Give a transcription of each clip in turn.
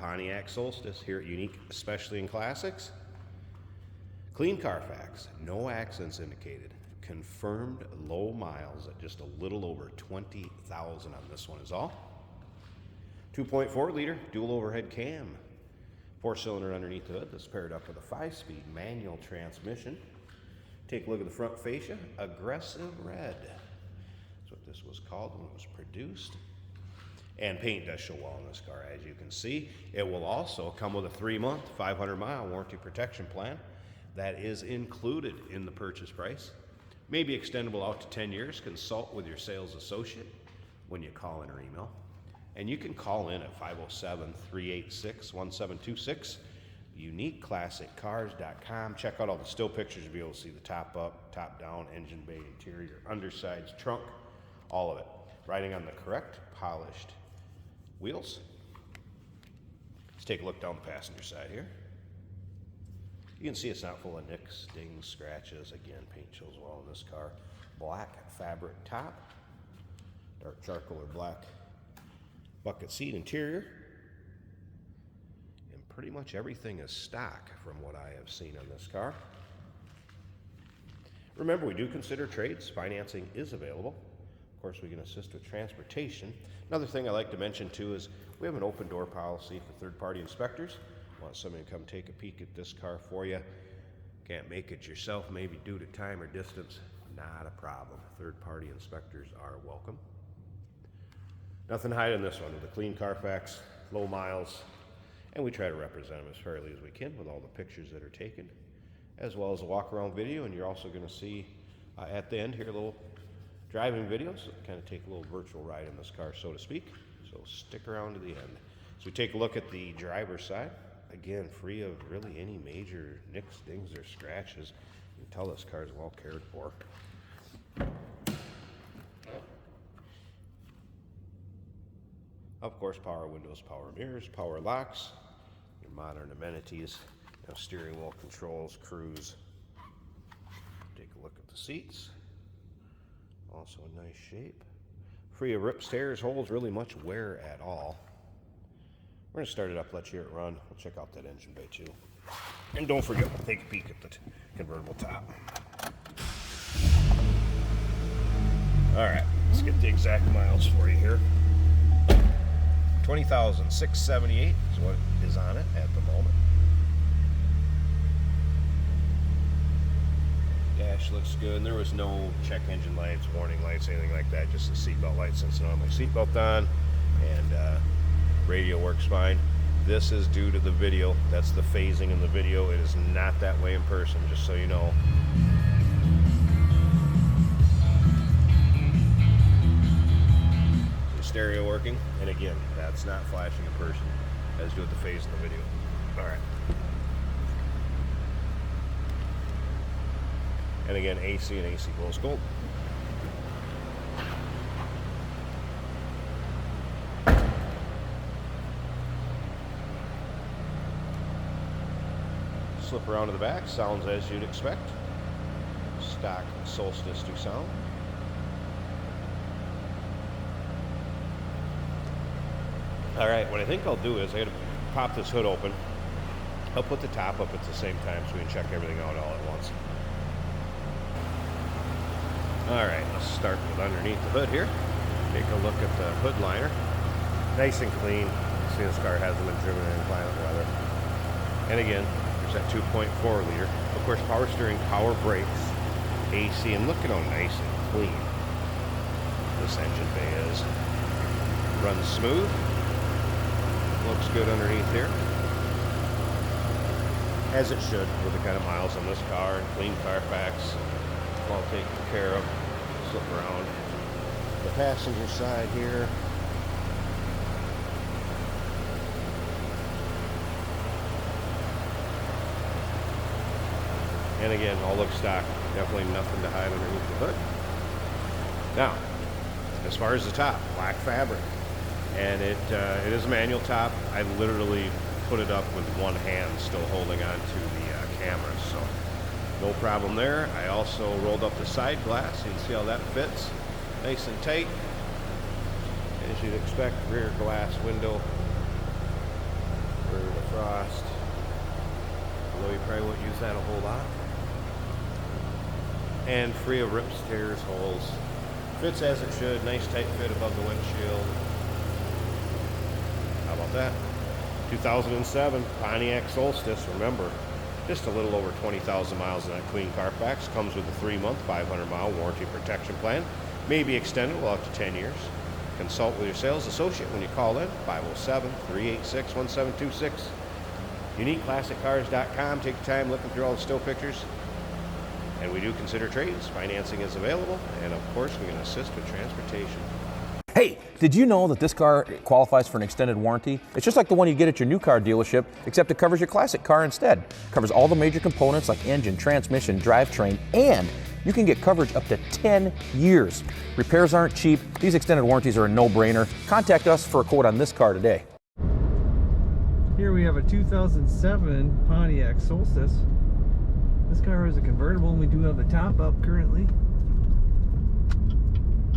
Pontiac Solstice here at Unique, especially in classics. Clean Carfax, no accidents indicated. Confirmed low miles at just a little over 20,000 on this one is all. 2.4 liter dual overhead cam. 4-cylinder underneath the hood. That's paired up with a 5-speed manual transmission. Take a look at the front fascia. Aggressive red. That's what this was called when it was produced. And paint does show well on this car, as you can see. It will also come with a 3-month, 500-mile warranty protection plan. That is included in the purchase price. May be extendable out to 10 years. Consult with your sales associate when you call in or email. And you can call in at 507-386-1726. UniqueClassicCars.com. Check out all the still pictures. You'll be able to see the top up, top down, engine bay, interior, undersides, trunk, all of it. Riding on the correct polished wheels. Let's take a look down the passenger side here. You can see it's not full of nicks, dings, scratches. Again, paint shows well in this car. Black fabric top, dark charcoal or black bucket seat interior. And pretty much everything is stock from what I have seen on this car. Remember, we do consider trades. Financing is available. Of course, we can assist with transportation. Another thing I like to mention too is we have an open door policy for third-party inspectors. Want somebody to come take a peek at this car for you. Can't make it yourself, maybe due to time or distance. Not a problem. Third-party inspectors are welcome. Nothing to hide in this one with a clean Carfax, low miles, and we try to represent them as fairly as we can with all the pictures that are taken, as well as a walk-around video. And you're also going to see at the end here a little driving videos, so kind of take a little virtual ride in this car, so to speak. So stick around to the end. So we take a look at the driver's side. Again, free of really any major nicks, dings, or scratches. You can tell this car is well cared for. Of course, power windows, power mirrors, power locks, your modern amenities, steering wheel controls, cruise. Take a look at the seats. Also in nice shape. Free of rips, tears, holes, really much wear at all. We're going to start it up, let you hear it run. We'll check out that engine bay too. And don't forget, we'll take a peek at the convertible top. All right, let's get the exact miles for you here. 20,678 is what is on it at the moment. Dash looks good, and there was no check engine lights, warning lights, anything like that, just the seatbelt lights since I don't have my seatbelt on, and radio works fine. This is due to the video. That's the phasing in the video. It is not that way in person, just so you know. The stereo working, and again, that's not flashing in person, as do with the phase in the video. All right. And again, AC and AC glow gold. Slip around to the back, sounds as you'd expect. Stock Solstice do sound. All right, what I think I'll do is I gotta pop this hood open. I'll put the top up at the same time so we can check everything out all at once. All right, let's start with underneath the hood here. Take a look at the hood liner. Nice and clean. See, this car hasn't been driven in violent weather. And again, there's that 2.4 liter. Of course, power steering, power brakes, AC, and look at how nice and clean this engine bay is. Runs smooth. Looks good underneath here. As it should, with the kind of miles on this car, and clean Carfax. All taken care of. Slip around the passenger side here. And again, all looks stock. Definitely nothing to hide underneath the hood. Now, as far as the top, black fabric. And it is a manual top. I literally put it up with one hand still holding on to the camera, so no problem there. I also rolled up the side glass. You can see how that fits. Nice and tight. As you'd expect, rear glass window. for the frost. Although you probably won't use that a whole lot. And free of rips, tears, holes. Fits as it should. Nice tight fit above the windshield. How about that? 2007 Pontiac Solstice. Remember, just a little over 20,000 miles in that clean Carfax. Comes with a 3-month, 500-mile warranty protection plan. May be extended well up to 10 years. Consult with your sales associate when you call in, 507-386-1726. UniqueClassicCars.com. Take your time looking through all the still pictures. And we do consider trades. Financing is available. And of course, we can assist with transportation. Hey, did you know that this car qualifies for an extended warranty? It's just like the one you get at your new car dealership, except it covers your classic car instead. It covers all the major components like engine, transmission, drivetrain, and you can get coverage up to 10 years. Repairs aren't cheap. These extended warranties are a no-brainer. Contact us for a quote on this car today. Here we have a 2007 Pontiac Solstice. This car is a convertible and we do have the top up currently.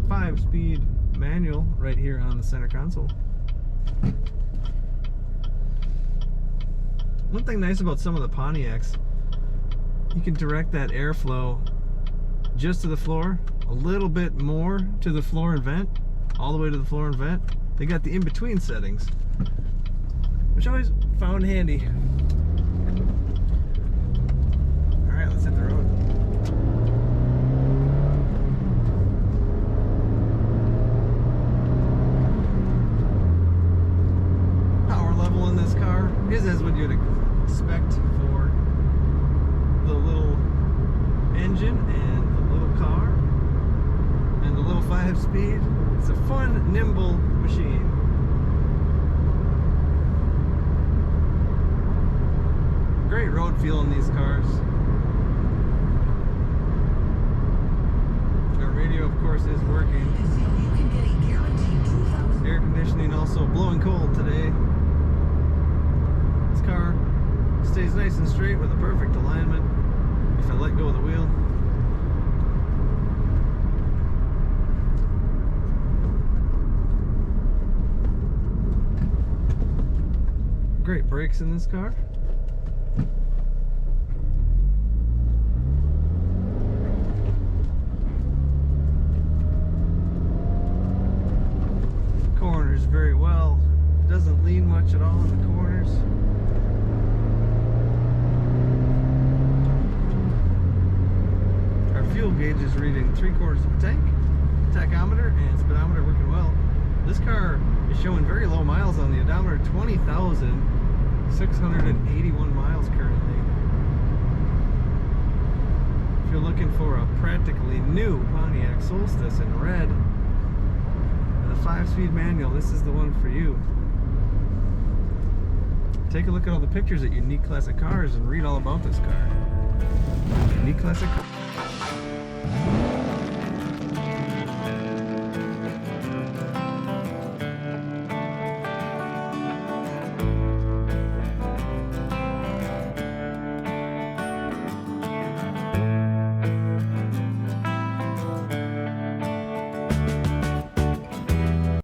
5-speed manual right here on the center console. One thing nice about some of the Pontiacs, you can direct that airflow just to the floor, a little bit more to the floor and vent, all the way to the floor and vent. They got the in-between settings, which I always found handy. Alright, let's hit the road. Power level in this car is as what you'd expect for the little engine and the little car and the little 5-speed. It's a fun, nimble machine. Great road feel in these cars. Our radio, of course, is working. Air conditioning also blowing cold today. This car stays nice and straight with a perfect alignment if I let go of the wheel. Great brakes in this car. Corners very well. Doesn't lean much at all in the corners. Our fuel gauge is reading 3/4 of a tank. Tachometer and speedometer working well. This car is showing very low miles on the odometer, 20,681 miles currently. If you're looking for a practically new Pontiac Solstice in red, the 5-speed manual, this is the one for you. Take a look at all the pictures at Unique Classic Cars and read all about this car. Unique Classic Cars.